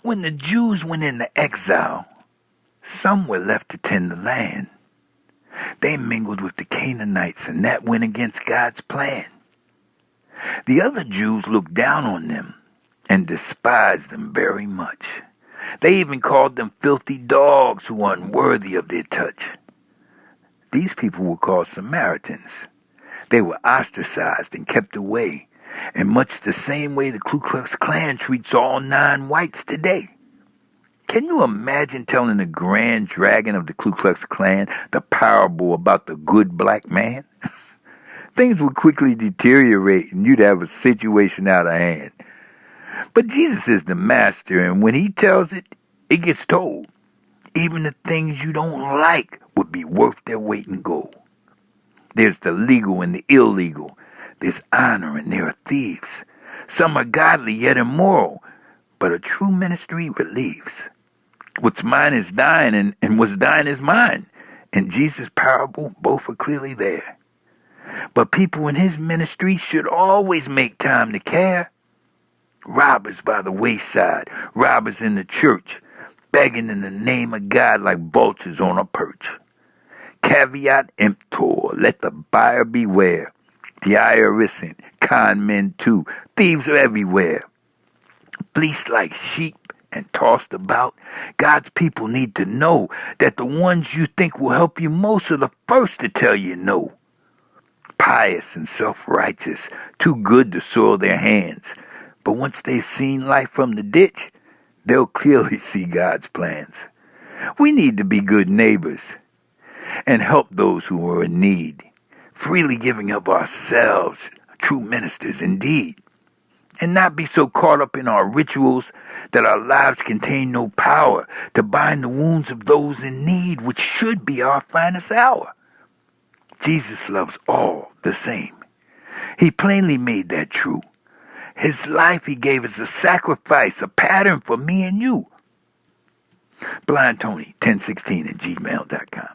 When the Jews went into exile, some were left to tend the land. They mingled with the Canaanites, and that went against God's plan. The other Jews looked down on them and despised them very much. They even called them filthy dogs who were unworthy of their touch. These people were called Samaritans. They were ostracized and kept away, in much the same way the Ku Klux Klan treats all non-whites today. Can you imagine telling the grand dragon of the Ku Klux Klan the parable about the good black man? Things would quickly deteriorate and you'd have a situation out of hand. But Jesus is the master, and when he tells it, it gets told. Even the things you don't like would be worth their weight in gold. There's the legal and the illegal. There's honor and there are thieves. Some are godly yet immoral, but a true ministry relieves. What's mine is thine, and what's thine is mine. In Jesus' parable, both are clearly there. But people in his ministry should always make time to care. Robbers by the wayside, robbers in the church, begging in the name of God like vultures on a perch. Caveat emptor, let the buyer beware. The IRS and con men too, thieves are everywhere. Fleeced like sheep and tossed about, God's people need to know that the ones you think will help you most are the first to tell you no. Pious and self-righteous, too good to soil their hands. But once they've seen life from the ditch, they'll clearly see God's plans. We need to be good neighbors and help those who are in need, freely giving up ourselves, true ministers indeed, and not be so caught up in our rituals that our lives contain no power to bind the wounds of those in need, which should be our finest hour. Jesus loves all the same. He plainly made that true. His life he gave as a sacrifice, a pattern for me and you. BlindTony1016 at gmail.com.